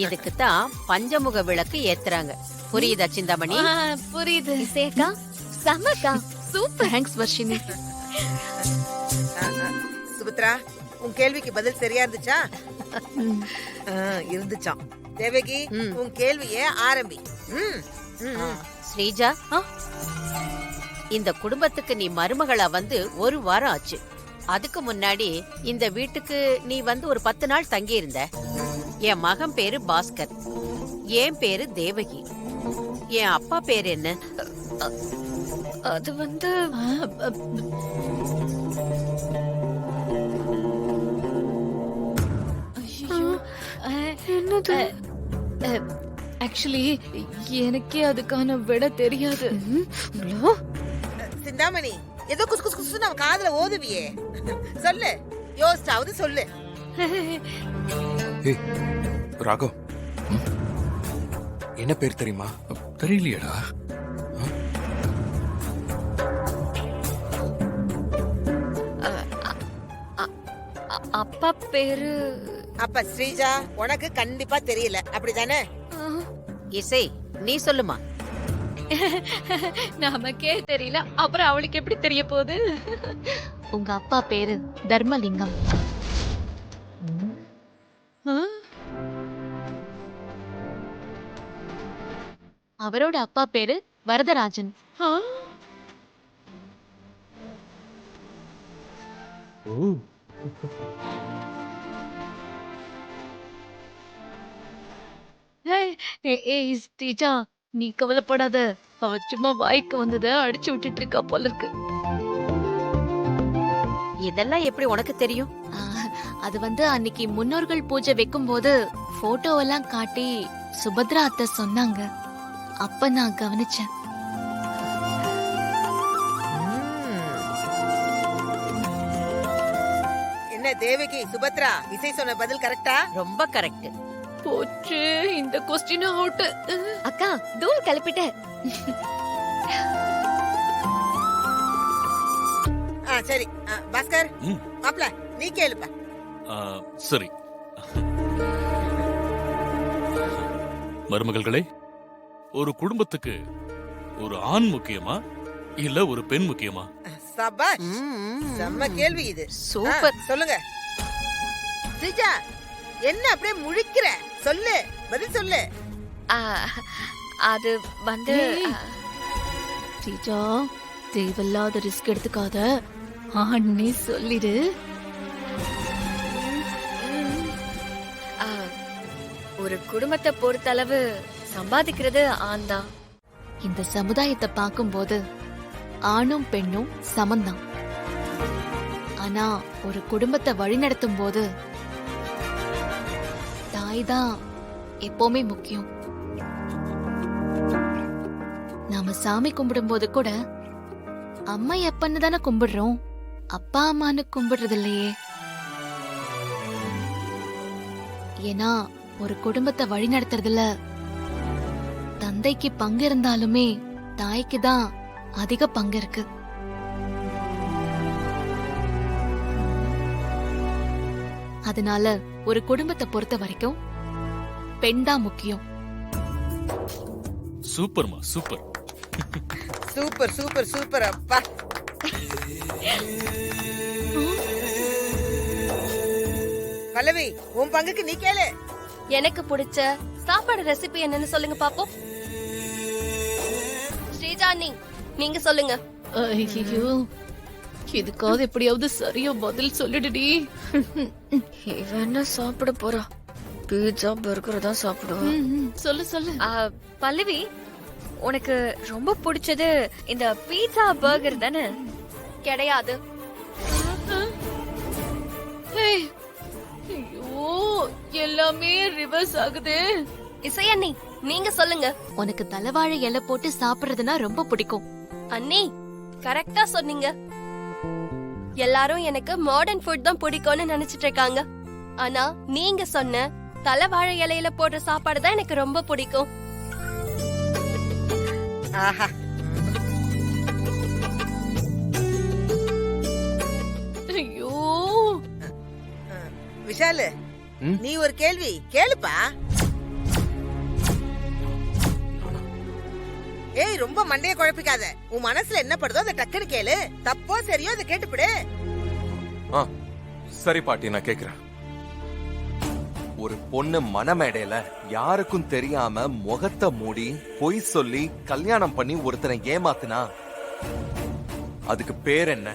இதுக்கு தான் பஞ்சமுக விளக்கு ஏத்துறாங்க. புரியுதா சிந்தாமணி? புரியுது. இசையக்கா செம்மக்கா. சூப்பர். தேங்க்ஸ் வர்ஷினி. சுபத்ரா, உன் கேள்விக்கு பதில் சரியா இருந்துச்சா? இருந்துச்சாம். தேவகி, உன் கேள்வியே ஆரம்பி. ஸ்ரீஜா, இந்த குடும்பத்துக்கு நீ மருமகளா வந்து 1 வாரம் ஆச்சு. அதுக்கு முன்னாடி இந்த வீட்டுக்கு நீ வந்து ஒரு 10 நாள் தங்கி இருந்த. என் மகன் பேரு பாஸ்கர், என் பேரு தேவகி. என் அப்பா பேரு என்ன? அது வந்து என்னது? ஆக்சுவலி எனக்கே அதுக்கான விட தெரியாது. சிந்தாமணி, ஏதோ குசு குசு குசு நம்ம காதுல ஓதுவியே. சொல்லு, யோசிச்சாவது சொல்லு. ராகவ், என்ன பேர் தெரியுமா? தெரியலையடா. அப்பா பேரு அப்ப ஸ்ரீஜா, உனக்கு கண்டிப்பா தெரியல, அப்படிதானே? இசை, நீ சொல்லுமா. நமக்கே தெரியல, அப்புறம் அவளுக்கு எப்படி தெரிய போகுது? உங்க அப்பா பேரு தர்மலிங்கம். அவரோட அப்பா பேரு வரதராஜன். டீச்சா, நீ கவலைப்படாத. அவ சும்மா வாய்க்கு வந்தத அடிச்சு விட்டுட்டு இருக்கா போல இருக்கு. இதெல்லாம் எப்படி உனக்கு தெரியும்? அது வந்து அன்னைக்கு முன்னோர்கள் பூஜை வைக்கும் போது போட்டோவெல்லாம் காட்டி சுபத்ரா அத்தை சொன்னாங்க. அப்ப நான் கவனிச்சேன். என்ன தேவகி, சுபத்ரா, இசை சொன்ன பதில் கரெக்டா? ரொம்ப கரெக்ட். போச்சு, இந்த கொஸ்டின் அவுட். அக்கா, தூள் கிளப்பிட்ட. சரி பாஸ்கர், மாப்ள நீ கேளுப்பா. சரி, மருமகள்களே, ஒரு குடும்பத்துக்கு ஒரு ஆண் முக்கியமா இல்ல ஒரு பெண் முக்கியமா? சபாஷ், செம்ம கேள்வி இது. சூப்பர். சொல்லுங்க ஸ்ரீஜா, என்ன அப்படியே முழிக்கிற? சொல்லு, பதில் சொல்லு. அது வந்து டீச்சா, தேவையில்லாத ரிஸ்க் எடுத்துக்காத. ஆண்ணே சொல்லிடு. ஒரு குடும்பத்தை பொறுத்தளவு சம்பாதிக்கிறது ஆண் தான். இந்த சமுதாயத்தை பார்க்கும்போது ஆணும் பெண்ணும் சமந்தான். ஆனா ஒரு குடும்பத்தை வழிநடத்தும் போது தாய் தான் எப்பவுமே முக்கியம். நாம சாமி கும்பிடும் போது கூட அம்மா எப்பன்னு தானே கும்பிடுறோம், அப்பா அம்மான்னு கும்பிடுறது இல்லையே. ஏன்னா ஒரு குடும்பத்தை வழி நடத்துறதுல தந்தைக்கு பங்கு இருந்தாலுமே தாய்க்கு தான் அதிக பங்கு இருக்கு. அதனால ஒரு குடும்பத்தை பொறுத்த வரைக்கும் பெண் தான் முக்கியம். சூப்பர்மா, சூப்பர். Super super super. அப்பா, பல்லவி, உன் பங்குக்கு நீ கேளு. எனக்கு பிடிச்ச சாப்பாடு ரெசிபி என்னன்னு சொல்லுங்க பாப்போம். ஸ்ரீஜா, நீங்க சொல்லுங்க. ஐயோ, இதுக்காவது எப்படியாவது சரியா பதில் சொல்லிடுடி. இவன் என்ன சாப்பிட போறா? பீட்சா பர்கர் தான் சாப்பிடுவான். சொல்லு சொல்லு. பல்லவி, உனக்கு ரொம்ப பிடிச்சது இந்த பீட்சா பர்கர் தானே? கிடையாது. ஐயோ, எல்லாமே ரிவர்ஸ் ஆகுது. இசையண்ணி, நீங்க சொல்லுங்க. உனக்கு தலைவாழை இலை போட்டு சாப்பிடுறதுனா ரொம்ப பிடிக்கும். அண்ணி, கரெக்டா சொன்னீங்க. எல்லாரும் எனக்கு மாடர்ன் ஃபுட் தான் பிடிக்கும்னு நினைச்சிட்டு இருக்காங்க. ஆனா நீங்க சொன்ன தலைவாழை இலையில போடுற சாப்பாடு தான் எனக்கு ரொம்ப பிடிக்கும். ஆஹா, ஐயோ, விஷாலு, நீ ஒரு கேள்வி கேளுப்பா. ஏய் ரொம்ப மண்டைய குழப்பிக்காத. உன் மனசுல என்ன படுதோ அதை டக்குன்னு கேளு. தப்போ சரியோ அதை கேட்டுப்பிடு. சரி பாட்டி, நான் கேக்குறேன். ஒரு பொண்ணு மனமேடையில யாருக்கும் தெரியாம முகத்தை மூடி பொய் சொல்லி கல்யாணம் பண்ணி ஒருத்தனை ஏமாத்துனா அதுக்கு பேர் என்ன?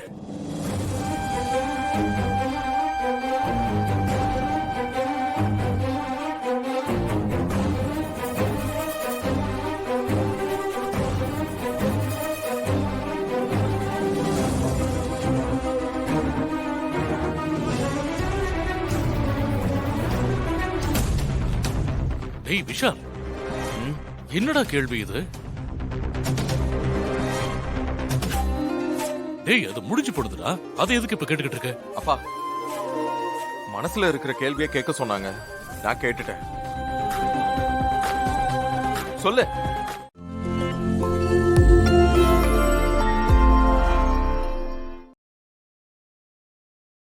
டேய் விஷால், என்னடா கேள்வி இது? டேய் அது முடிஞ்சு போடுதுடா, அதை எதுக்கு இப்ப கேட்டுக்கிட்டு இருக்க? அப்பா, மனசுல இருக்கிற கேள்வியை கேட்க சொன்னாங்க, நான் கேட்டுட்டேன். சொல்லு.